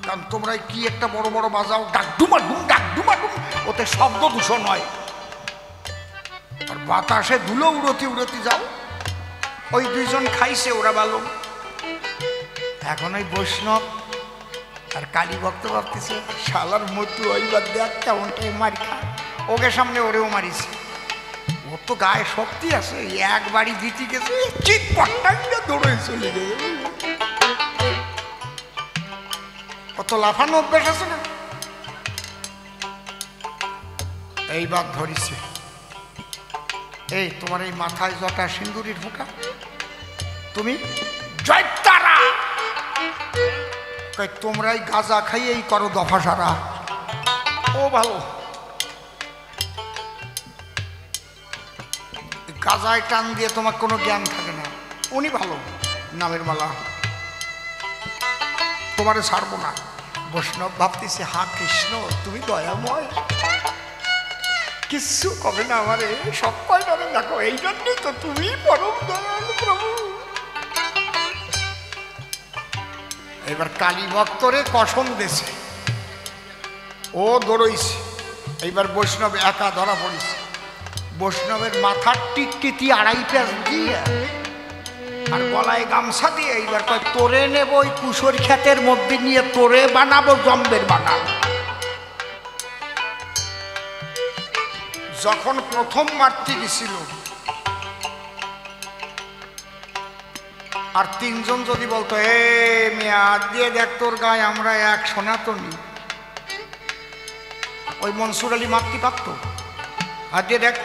কারণ তোমরা কি একটা বড় বড় বাজাও, ডাক ডুমা ডুম, ডাক ডুমা ডুম, ওতে শব্দ দূষণ হয়, আর বাতাসে ধুলো উড়তি উড়তি যাও। ওই 2জন খাইছে, ওরা ভালো। এখন ওই বৈষ্ণব আর কালী ভক্ত ভাবতেছে শালার মতু, ওইবার দেখ কেমনটাই মারি খায়। ওকে সামনে ওরেও মারিছে, ওর তো গায়ে শক্তি আছে, এক বাড়ি দিতে গেছে, চিট পট্টাইটা দৌড়ে চলে গেছে। কত লাফানো অভ্যাস আছে না। এইবার ধরিছে, এই তোমার এই মাথায় জটা সিন্দুরির ফোঁটা, তুমি জয় তারা। তোমরাই গাঁজা খাইয়েই করো দফা সারা। ও ভালো, গাঁজায় টান দিয়ে তোমার কোনো জ্ঞান থাকে না। উনি ভালো, নামের মালা, তোমারে ছাড়বো না। বৈষ্ণব ভাবতেছে হা কৃষ্ণ তুমি দয়াময়, কিচ্ছু কবে না আমারে, সব কয় না দেখো, এই জন্যই তো তুমি পরম দয়াল প্রভু। এবার কালী ভক্তরে কসম দেছে, ও দৌড়ইছে। এইবার বৈষ্ণব একা ধরা পড়েছে। বৈষ্ণবের মাথার টিকটিকি 2.5 প্যাঁচ দিয়ে আর গলায় গামছা দিয়ে এইবার কয় তোরে নেব ওই কুশোর ক্ষেতের মধ্যে নিয়ে তোরে বানাবো জম্বের বানাবো। যখন প্রথম মারতে গেছিল আর তিনজন যদি বলতো এ মিয়া দিয়ে দেখ তোর গায়ে আমরা এক সনাতনী, ওই মনসুর আলী মারতে পারত? হাত দিয়ে দেখ,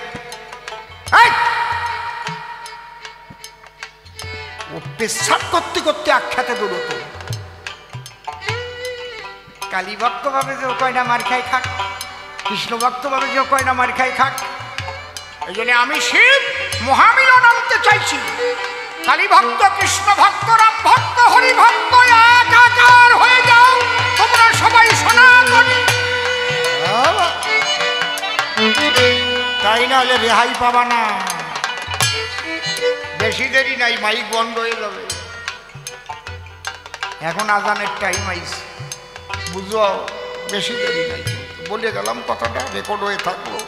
ও পেশাব করতে করতে আখ্যাতে দৌড়ত। কালী ভক্ত ভাবে যে ও কয়না মার খাই খাক, কৃষ্ণ ভক্ত ভাবে যে ও কয়না মার খাই খাক। এই জন্য আমি শিব মহামিলন আনতে চাইছি। কালী ভক্ত, কৃষ্ণ ভক্ত, রাম ভক্ত, হরি ভক্ত একাকার হয়ে যাও, তোমরা সবাই সনাতনী। তাই না হলে রেহাই পাবা না। বেশি দেরি নাই, মাইক বন্ধ হয়ে যাবে। এখন আজানের টাইম আইছে, বুঝো, বেশি দেরি নাই। বলে গেলাম কথাটা, রেকর্ড হয়ে থাকলো।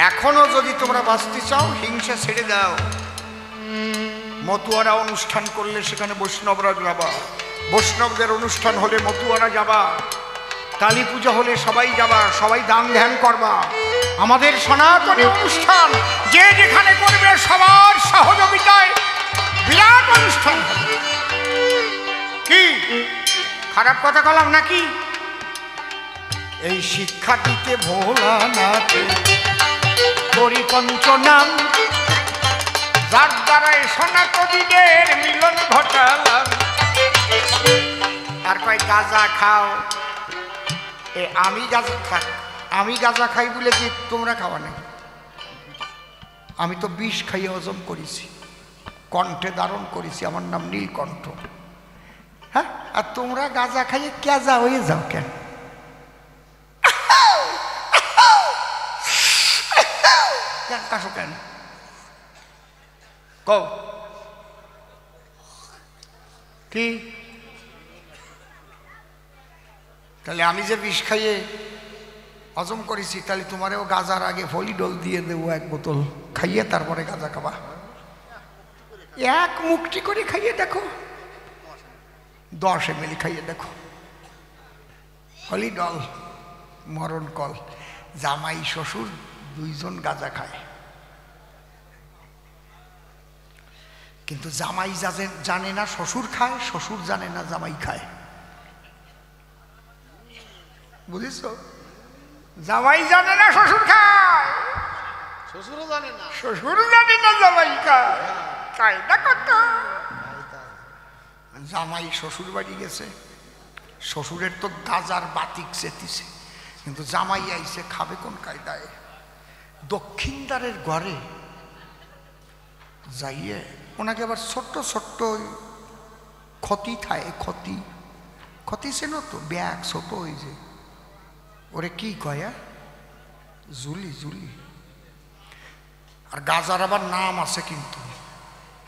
এখনো যদি তোমরা বাঁচতে চাও, হিংসা ছেড়ে দাও। মতুয়ারা অনুষ্ঠান করলে সেখানে বৈষ্ণবরা যাবা, বৈষ্ণবদের অনুষ্ঠান হলে মতুয়ারা যাবা, কালী পূজা হলে সবাই যাবা, সবাই দান ধ্যান করবা। আমাদের সনাতনী অনুষ্ঠান যে যেখানে করবে সবার সহযোগিতায় বিরাট অনুষ্ঠান হবে। কি খারাপ কথা বললাম নাকি? এই শিক্ষা দিতে ভোলানাথ করি পঞ্চনাম, যার দ্বারাই সনাতনীদের মিলন ঘটালাম। আর কয় গাঁজা খাও, আমি গাঁজা খাই, আমি গাঁজা খাই বলে কি তোমরা খাওয়া নেই? আমি তো বিষ খাইয়ে হজম করেছি, কণ্ঠে ধারণ করেছি, আমার নাম নীলকণ্ঠ। হ্যাঁ, আর তোমরা গাঁজা খাইয়ে কেজা হয়ে যাও কেন? কাশো কেন কও? কি তাহলে আমি যে বিষ খাইয়ে হজম করেছি, তাহলে তোমারেও গাজার আগে ফলিডল দিয়ে দেবো এক বোতল, খাইয়ে তারপরে গাঁজা খাবা। এক মুখটি করে খাইয়ে দেখো, 10 ml খাইয়ে দেখো। ফলিডল মরণ কল। জামাই শ্বশুর দুইজন গাঁজা খায়, কিন্তু জামাই জানে না শ্বশুর খায়, শ্বশুর জানে না জামাই খায়। বুঝেছ? জামাই জানে না শ্বশুর খায়, শ্বশুরও জানে না, শ্বশুর জানে না জামাই খায়। কায়দা কত! জামাই শ্বশুর বাড়ি গেছে, শ্বশুরের তো গাজার বাতিক চেতিছে, কিন্তু জামাই আইছে খাবে কোন কায়দায়? দক্ষিণদারের ঘরে যাইয়ে ওনাকে আবার ছোট্ট ছোট্ট ক্ষতি খায়, ক্ষতি ক্ষতি চেন তো, ব্যাগ ছোট, ওই যে ওরে কি কয়া, জুলি জুলি। আর গাজার আবার নাম আছে, কিন্তু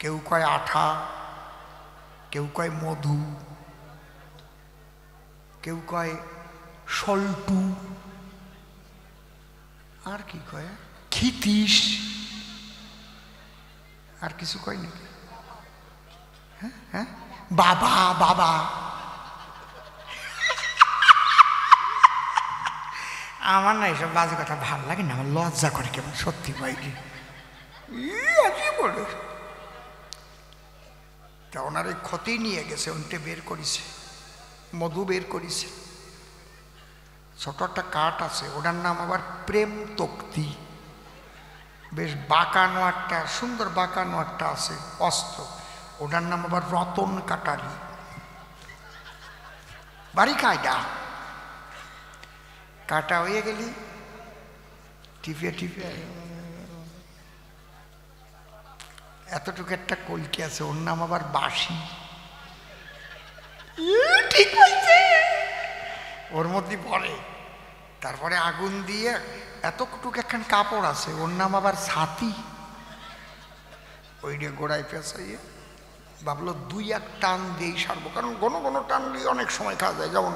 কেউ কয় আঠা, কেউ কয় মধু, কেউ কয় সল্টু, আর কি কয় খিতিস, আর কিছু কয় নাকি? হ্যাঁ হ্যাঁ, বাবা বাবা। আমার না এইসব বাজে কথা ভাল লাগে না, আমার লজ্জা করে কেমন, সত্যি বাইরে বলে। তা ওনার ওই ক্ষতি নিয়ে গেছে, ওনটে বের করেছে, মধু বের করেছে। ছোট একটা কাঠ আছে, ওটার নাম আবার প্রেম তক্তি, বেশ বাঁকানো একটা, সুন্দর বাঁকানো একটা আছে অস্ত্র, ওটার নাম আবার রতন কাটারি। বাড়ি কায়দা। কাটা হয়ে গেলি টিপে টিপে এতটুকু একটা কলকি আছে, ওর নাম আবার বাঁশি। ঠিক আছে, ওর মধ্যে পড়ে। তারপরে আগুন দিয়ে এতটুকু একখান কাপড় আছে, ওর নাম আবার ছাতি। ওইটা গোড়ায় পেঁচাইয়ে ভাবলো 2-1 টান দিয়েই সারবো, কারণ ঘন ঘন টান দিয়ে অনেক সময় খাওয়া যায়। যেমন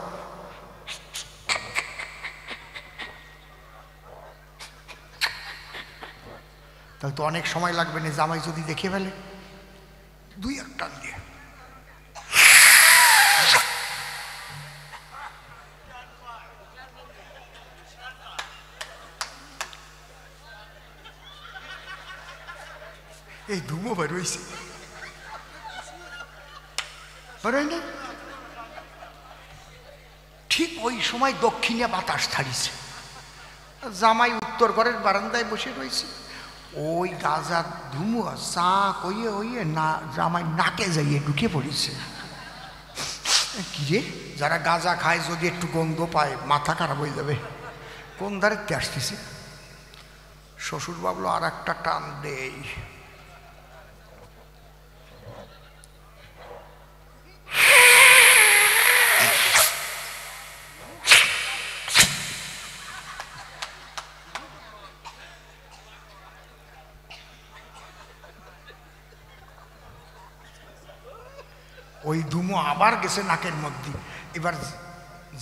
তাহলে তো অনেক সময় লাগবে না, জামাই যদি দেখে ফেলে। 2-1 টান দিয়ে এই ধুমো বের হইছে, বেরোয় না। ঠিক ওই সময় দক্ষিণে বাতাস ছাড়িছে, জামাই উত্তর ঘরের বারান্দায় বসে রয়েছে। ওই গাজার ধুমো চা কইয়ে হইয়ে না জামাই নাকে যাইয়ে ঢুকে পড়েছে। কি রে, যারা গাঁজা খায় যদি একটু গন্ধ পায় মাথা খারাপ হয়ে যাবে। কোন ধারেতে আসতেছে? শ্বশুর ভাবলো আর একটা টান দেই। ওই ধুমো আবার গেছে নাকের মধ্যে। এবার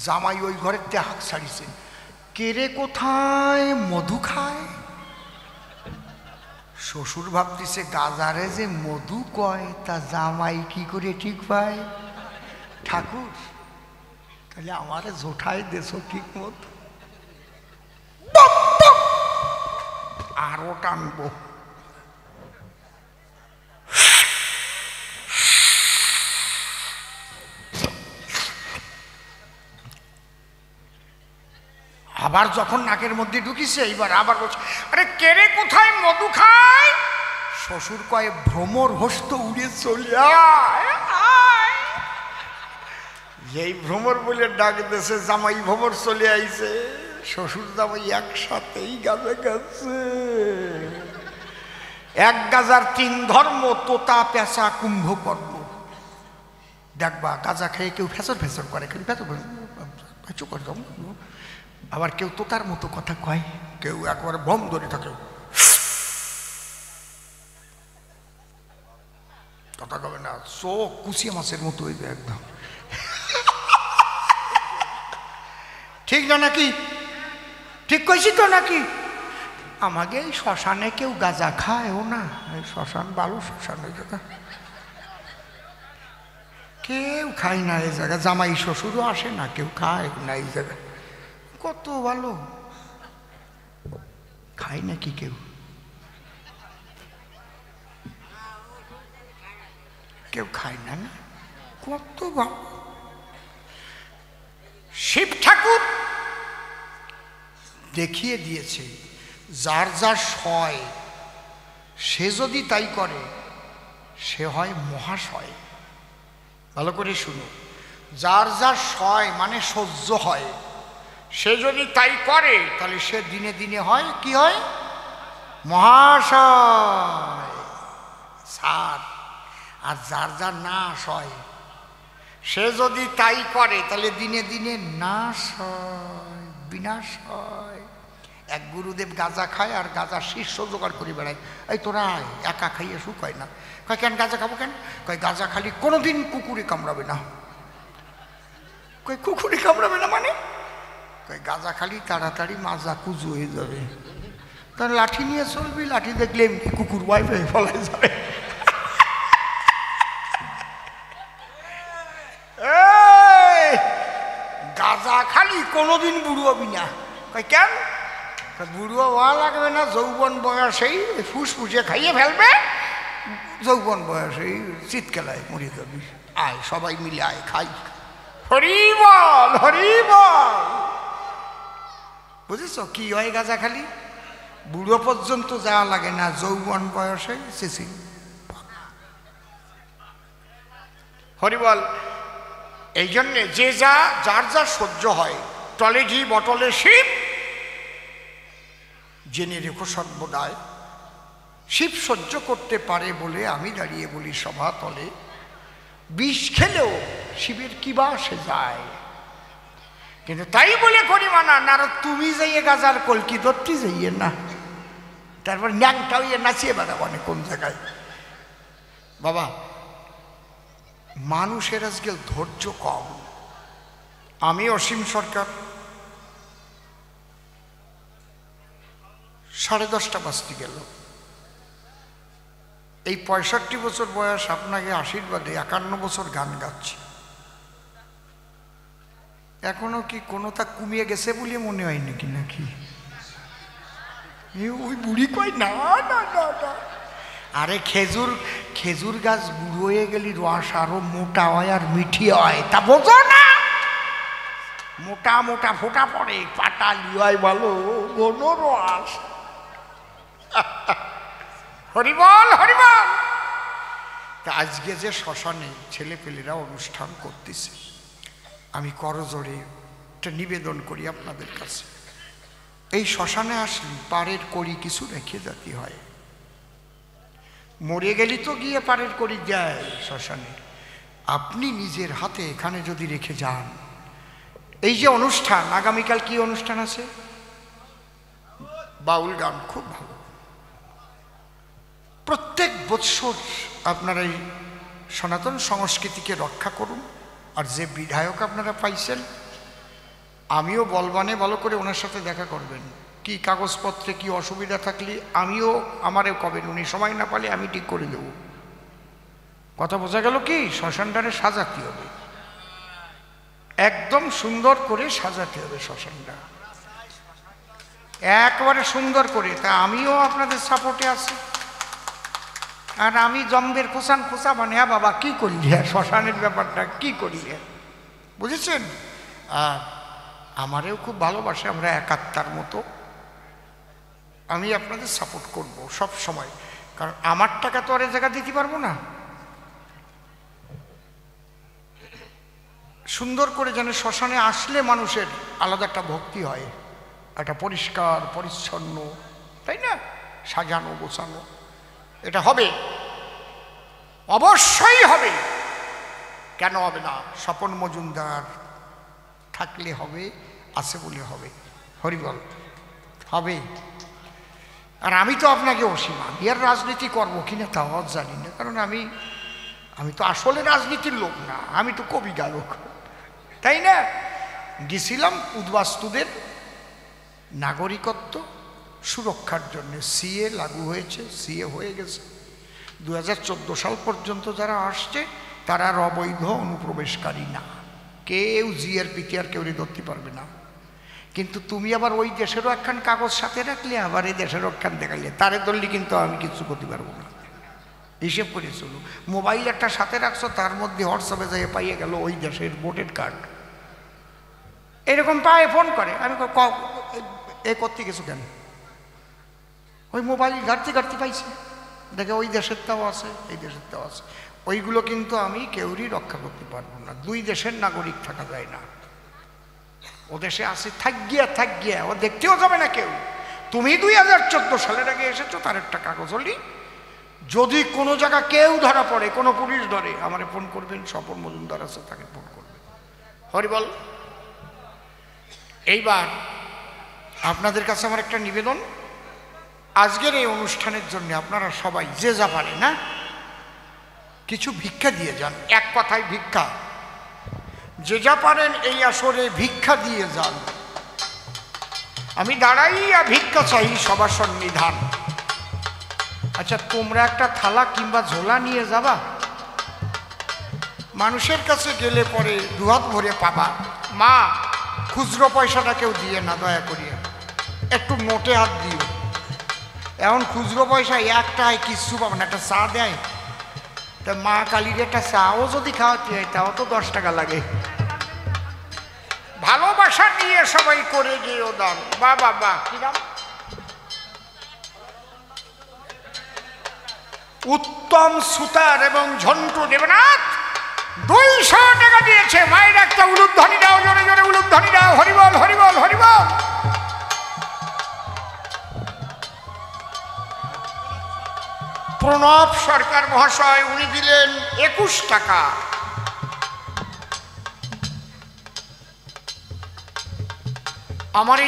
জামাই ওই ঘরের হাঁক ছাড়িছে, কেরে কোথায় মধু খায়। শ্বশুর ভাবতেছে গাজারে যে মধু কয় তা জামাই কি করে ঠিক পায়। ঠাকুর তাহলে আমারে জোঠাই দেশ ঠিক মতো, আরো টানবো। আবার যখন নাকের মধ্যে ঢুকিছে এইবার আবার বলছে, আরে কেরে কোথায় মধু খায়। শ্বশুর কয়ে ভ্রমর হস্ত উড়ে চলে আয়। যেই ভ্রমর বলে ডাক দিয়েছে জামাই ভ্রমর চলে আইছে। শ্বশুর জামাই একসাথেই গাজা খাচ্ছে। এক গাজার তিন ধর্ম, তোতা পেঁচা কুম্ভকর্ণ। দেখবা গাজা খেয়ে কেউ ফেসর ফেসর করে, কেউ ফেসর করে, আবার কেউ তোতার মতো কথা কয়, কেউ একবারে বম ধরে থাকে, কথা কবে না, চোখ কুচিয়া মাছের মতো হইবে একদম। ঠিক না নাকি? ঠিক কইছি তো নাকি? আমাকে এই শ্মশানে কেউ গাঁজা খায়ও না, এই শ্মশান ভালো, শ্মশান ওই জায়গা কেউ খায় না। এই জায়গা জামাই শ্বশুরও আসে না, কেউ খায় না এই জায়গা। কত ভালো, খায় নাকি কেউ? কেউ খায় না, না কত ভালো। শিব ঠাকুর দেখিয়ে দিয়েছে যার যার সয় সে যদি তাই করে সে হয় মহাশয়। ভালো করে শুনো, যার যার সয় মানে সহ্য হয়, সে যদি তাই করে তাহলে সে দিনে দিনে হয় কি হয়? মহাশয় সার। আর যার যার নাশ হয় সে যদি তাই করে তাহলে দিনে দিনে নাশ হয়, বিনাশ হয়। এক গুরুদেব গাঁজা খায় আর গাঁজা শীর্ষ জোগাড় করে বেড়ায়। এই তোরা একা খাইয়ে সুখ হয় না। কয় কেন গাঁজা খাবো কেন? কয় গাঁজা খালি কোনোদিন কুকুরে কামড়াবে না। কয় কুকুরে কামড়াবে না মানে? কয় গাঁজা খালি তাড়াতাড়ি মাজা কুজু হয়ে যাবে। তার লাঠি নিয়ে চলবি, লাঠি দেখলে এমনি কুকুর ওয়াইফাই ফলাই যাবে। গাঁজা খালি কোনোদিন বুড়ো হবি না। কয় কেন? বুড়ো হওয়া লাগবে না, যৌবন বয়সেই ফুসফুসে খাইয়ে ফেলবে, যৌবন বয়সেই চিৎকেলায় মরে যাবি। আয় সবাই মিলে আয় খাই। হরি বল, হরি বল। বুঝেছ কি হয়? গাঁজা খালি বুড়ো পর্যন্ত যাওয়া লাগে না, যৌবন বয়সে চেঁচি। হরি বল। এই জন্যে যে যার যা সহ্য হয়, টলে ঘি বটলে শিব, জেনে রেখো সর্বদাই। শিব সহ্য করতে পারে বলে আমি দাঁড়িয়ে বলি সভা তলে, বিষ খেলেও শিবের কি বা সে যায়। কিন্তু তাই বলে করি মানা নারদ তুমি যাইয়ে গাজার কলকি ধরতে যাইয়ে না, তারপর ন্যাংটা হইয়ে নাচিয়ে বেড়াবো অনেক কোন জায়গায়। বাবা মানুষের আজকে ধৈর্য কম। আমি অসীম সরকার 10:30 বাজতে গেল। এই 65 বছর বয়স আপনাকে আশীর্বাদে 51 বছর গান গাচ্ছি। এখনো কি কোনোটা কমিয়ে গেছে বলে মনে হয় নাকি? নাকি ওই বুড়ি কয় না না না না, আরে খেজুর খেজুর গাছ বুড়ো হয়ে গেলি রস আরো মোটা হয় আর মিঠি হয়, তা বোঝো না? মোটা মোটা ফোঁটা পড়ে, পাটা লিওয়াই বলো ঘন রস। হরিবল হরিবল। তা আজকে যে শ্মশানে ছেলেপেলেরা অনুষ্ঠান করতেছে, আমি করজোড়ে একটা নিবেদন করি আপনাদের কাছে, এই শ্মশানে আসলে পাড়ের কড়ি কিছু রেখে যেতে হয়। মরে গেলি তো গিয়ে পাড়ের কড়ি যায় শ্মশানে, আপনি নিজের হাতে এখানে যদি রেখে যান। এই যে অনুষ্ঠান, আগামীকাল কি অনুষ্ঠান আছে? বাউল গান, খুব ভালো। প্রত্যেক বৎসর আপনারা এই সনাতন সংস্কৃতিকে রক্ষা করুন। আর যে বিধায়ক আপনারা পাইছেন, আমিও বলবানে ভালো করে ওনার সাথে দেখা করবেন। কি কাগজপত্রে কি অসুবিধা থাকলে আমিও আমারে কবেন, উনি সময় না পালে আমি ঠিক করে দেব। কথা বোঝা গেল? কি শ্মশানটারে সাজাতে হবে, একদম সুন্দর করে সাজাতে হবে শ্মশানটা, একবারে সুন্দর করে। তা আমিও আপনাদের সাপোর্টে আছি। আর আমি জম্বের খোসান খোসা মানে, হ্যাঁ বাবা কি করলি, শ্মশানের ব্যাপারটা কি করলি, বুঝেছেন? আর আমারেও খুব ভালোবাসে, আমরা একাত্মার মতো। আমি আপনাদের সাপোর্ট করব সব সময়, কারণ আমার টাকা তো আর এ জায়গা দিতে পারবো না। সুন্দর করে যেন শ্মশানে আসলে মানুষের আলাদা একটা ভক্তি হয়, একটা পরিষ্কার পরিচ্ছন্ন, তাই না, সাজানো গোছানো, এটা হবে, অবশ্যই হবে। কেন হবে না? স্বপন মজুমদার থাকলে হবে, আছে বলে হবে। হরিবল, হবে। আর আমি তো আপনাকে অসীমা বিয়ার রাজনীতি করবো কিনা তাও জানি না, কারণ আমি তো আসলে রাজনীতির লোক না, আমি তো কবি গায়ক, তাই না? গেছিলাম উদ্বাস্তুদের নাগরিকত্ব সুরক্ষার জন্য, সিএ লাগু হয়েছে, সিএ হয়ে গেছে। 2014 সাল পর্যন্ত যারা আসছে তারা আর অবৈধ অনুপ্রবেশকারী না, কেউ জিআরপিতে আর কেউ ধরতে পারবে না। কিন্তু তুমি আবার ওই দেশেরও একখান কাগজ সাথে রাখলে, আবার এই দেশেরও একখান দেখালে, তারে ধরলে কিন্তু আমি কিছু করতে পারবো না। হিসেব করে চলো, মোবাইল একটা সাথে রাখছো, তার মধ্যে হোয়াটসঅ্যাপে যাই পাইয়ে গেল ওই দেশের ভোটের কার্ড, এরকম পায়ে ফোন করে। আমি এ করতে গেছো কেন? ওই মোবাইল ঘাটতে ঘাটতে পাইছে, দেখে ওই দেশের তাও আছে, এই দেশের তাও আছে। ওইগুলো কিন্তু আমি কেউরই রক্ষা করতে পারবো না। দুই দেশের নাগরিক থাকা যায় না। ও দেশে আছে থাকগিয়া ও দেখতেও যাবে না কেউ। তুমি 2014 সালের আগে এসেছো, তার একটা কাগজ হলি, যদি কোনো জায়গা কেউ ধরা পড়ে, কোনো পুলিশ ধরে, আমারে ফোন করবেন, স্বপন মজুমদার আছে, তাকে ফোন করবেন। হরিবল। এইবার আপনাদের কাছে আমার একটা নিবেদন, আজকের এই অনুষ্ঠানের জন্য আপনারা সবাই যে যা পারে না কিছু ভিক্ষা দিয়ে যান। এক কথায় ভিক্ষা, যে যা পারেন এই আসরে ভিক্ষা দিয়ে যান। আমি দাঁড়াইয়া ভিক্ষা চাই সবার সন্নিধান। আচ্ছা, তোমরা একটা থালা কিংবা ঝোলা নিয়ে যাবা, মানুষের কাছে গেলে পরে দুহাত ভরে পাবা। মা, খুচরো পয়সাটা কেউ দিয়ে না, দয়া করিয়া একটু নোটে হাত দিও। এখন খুচরো পয়সা একটাই কিচ্ছু পাবো না, একটা চা দেয়, তা মা কালীর একটা চাও যদি খাওয়াতে হয় তাও তো 10 টাকা লাগে। ভালোবাসা নিয়ে সবাই করে গিয়েও দান। বা বাবা কি নাম? উত্তম সুতার এবং ঝন্টু দেবনাথ 200 টাকা দিয়েছে। মায়ের একটা উলুধ্বনি দাও, জোরে জোরে উলুধ্বনি দাও। হরিবল হরিবল হরিবল। প্রণব সরকার মহাশয়, উনি দিলেন 21 টাকা। আমার এই